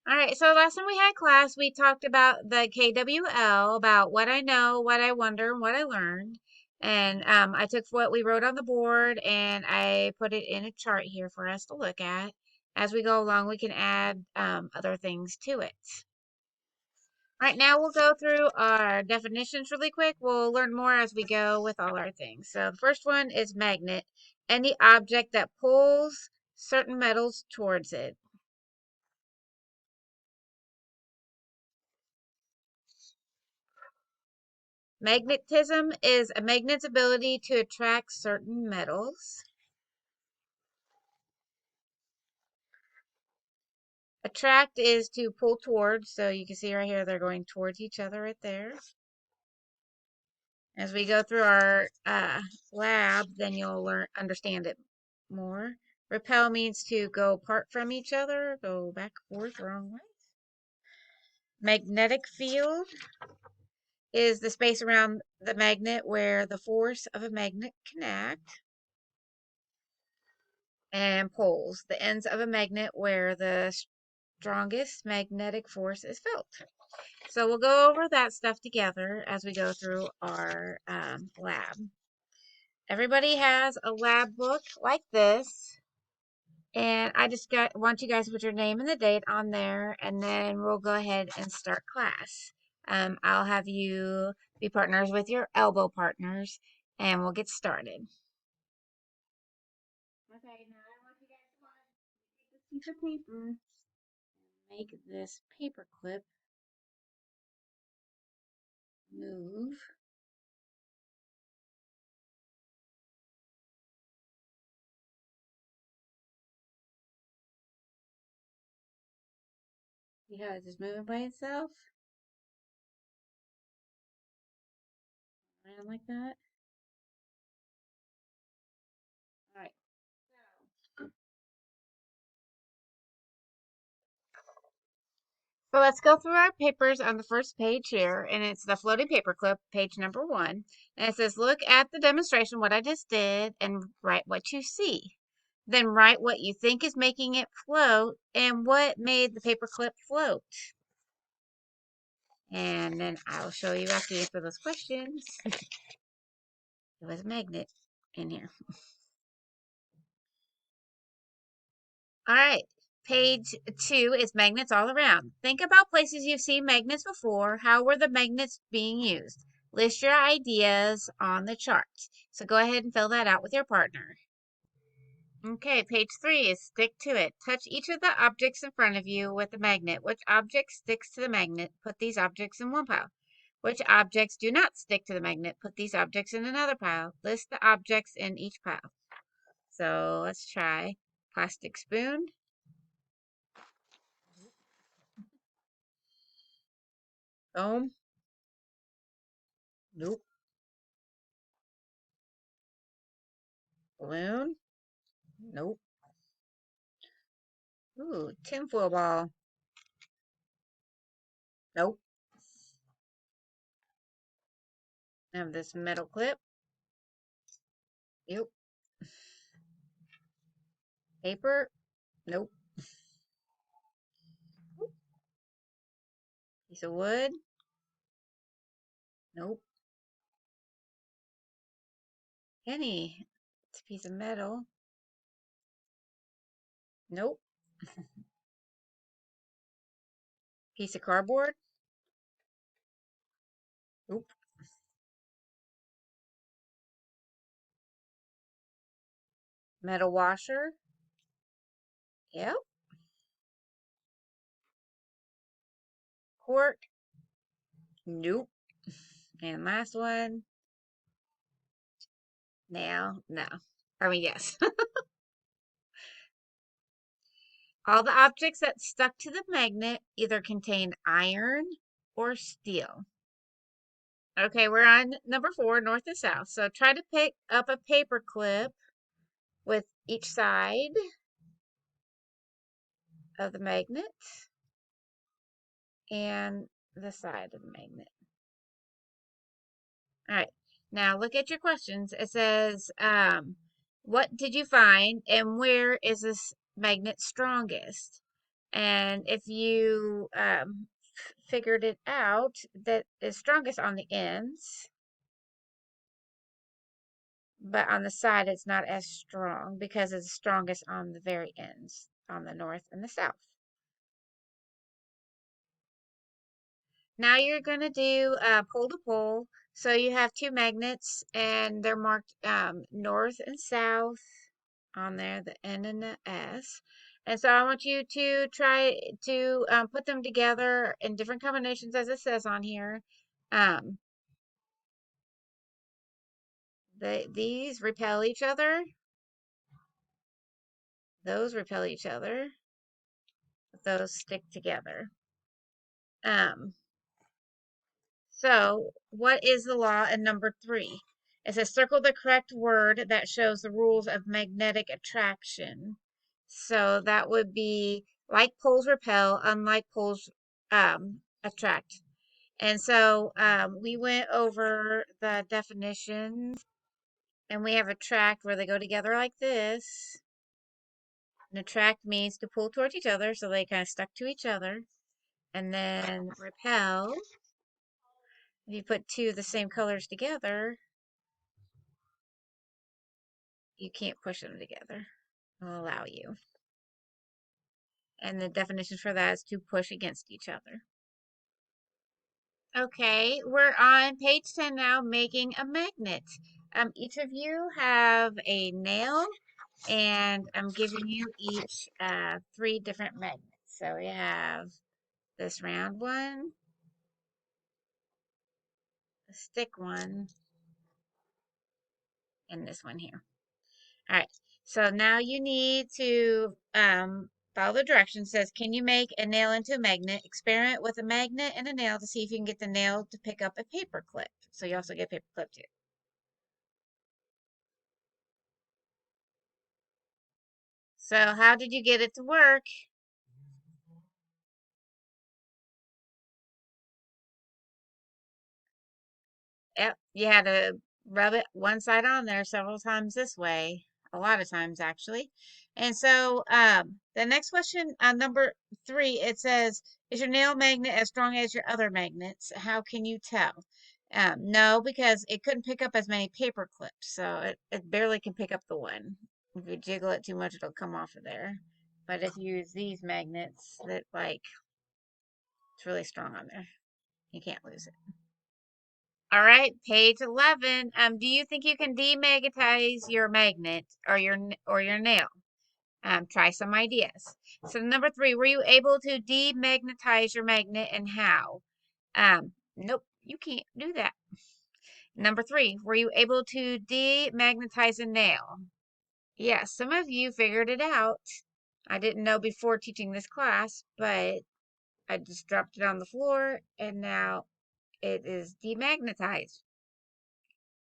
All right, so last time we had class, we talked about the KWL, about what I know, what I wonder, and what I learned. And I took what we wrote on the board and I put it in a chart here for us to look at. As we go along, we can add other things to it. All right, now we'll go through our definitions really quick. We'll learn more as we go with all our things. So the first one is magnet, any object that pulls certain metals towards it. Magnetism is a magnet's ability to attract certain metals. Attract is to pull towards, so you can see right here they're going towards each other right there. As we go through our lab, then you'll understand it more. Repel means to go apart from each other, go back and forth, wrong way. Magnetic field is the space around the magnet where the force of a magnet can act. And poles, the ends of a magnet where the strongest magnetic force is felt. So we'll go over that stuff together as we go through our lab. Everybody has a lab book like this. And I just want you guys to put your name and the date on there, and then we'll go ahead and start class. I'll have you be partners with your elbow partners, and we'll get started. Okay, now I want you guys to take this piece of paper and make this paper clip move. See how it's just moving by itself? Around like that. Alright. So let's go through our papers on the first page here, and it's the floating paper clip, page number 1. And it says, look at the demonstration, what I just did, and write what you see. Then write what you think is making it float and what made the paper clip float. And then I'll show you after you answer those questions. It was a magnet in here. All right. Page 2 is magnets all around. Think about places you've seen magnets before. How were the magnets being used? List your ideas on the chart. So go ahead and fill that out with your partner. Okay, page 3 is stick to it. Touch each of the objects in front of you with a magnet. Which object sticks to the magnet? Put these objects in one pile. Which objects do not stick to the magnet? Put these objects in another pile. List the objects in each pile. So let's try plastic spoon. Foam. Nope. Balloon. Nope. Ooh, tinfoil ball. Nope. I have this metal clip. Yep. Paper. Nope. Piece of wood. Nope. Penny. It's a piece of metal. Nope. Piece of cardboard. Nope. Metal washer. Yep. Cork. Nope. And last one. Nail. No. I mean, yes. All the objects that stuck to the magnet either contained iron or steel. Okay, we're on number 4, north and south. So try to pick up a paper clip with each side of the magnet and the side of the magnet. All right, now look at your questions. It says, what did you find and where is this magnet strongest? And if you figured it out, that is strongest on the ends, but on the side it's not as strong because it's strongest on the very ends, on the north and the south. Now you're going to do pole to pole. So you have two magnets and they're marked north and south on there, the N and the S. And so I want you to try to put them together in different combinations as it says on here. Um, these repel each other. Those repel each other. Those stick together. Um, So, what is the law in number 3? It says circle the correct word that shows the rules of magnetic attraction. So that would be like poles repel, unlike poles attract. And so we went over the definitions, and we have attract where they go together like this. And attract means to pull towards each other, so they kind of stuck to each other. And then repel, if you put two of the same colors together, you can't push them together. I'll allow you. And the definition for that is to push against each other. Okay, we're on page 10 now, making a magnet. Each of you have a nail, and I'm giving you each 3 different magnets. So we have this round one, the stick one, and this one here. All right, so now you need to follow the directions. It says, can you make a nail into a magnet? Experiment with a magnet and a nail to see if you can get the nail to pick up a paper clip. So you also get a paper clip too. So how did you get it to work? Yep, you had to rub it one side on there several times this way, a lot of times actually. And so the next question, number 3, it says, is your nail magnet as strong as your other magnets? How can you tell? No, because it couldn't pick up as many paper clips, so it barely can pick up the one. If you jiggle it too much, it'll come off of there. But if you use these magnets, that like it's really strong on there. You can't lose it. All right, page 11. Do you think you can demagnetize your magnet or your nail? Try some ideas. So number 3, were you able to demagnetize your magnet and how? Nope, you can't do that. Number 3, were you able to demagnetize a nail? Yes, some of you figured it out. I didn't know before teaching this class, but I just dropped it on the floor and now it is demagnetized.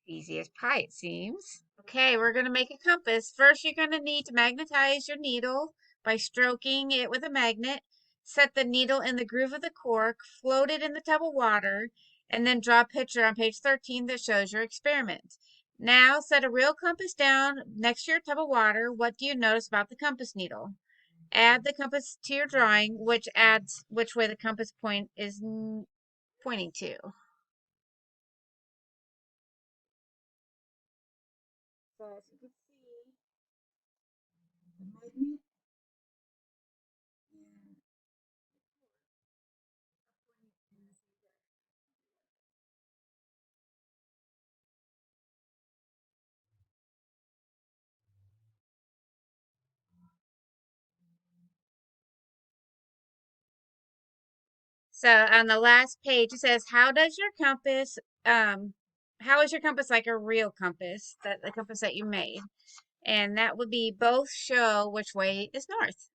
Easy as pie, it seems. Okay, we're going to make a compass. First, you're going to need to magnetize your needle by stroking it with a magnet. Set the needle in the groove of the cork, float it in the tub of water, and then draw a picture on page 13 that shows your experiment. Now, set a real compass down next to your tub of water. What do you notice about the compass needle? Add the compass to your drawing, which adds which way the compass point is pointing to. So as you can see, the magnet and so on the last page it says, how is your compass like a real compass, that the compass that you made? And that would be both show which way is north.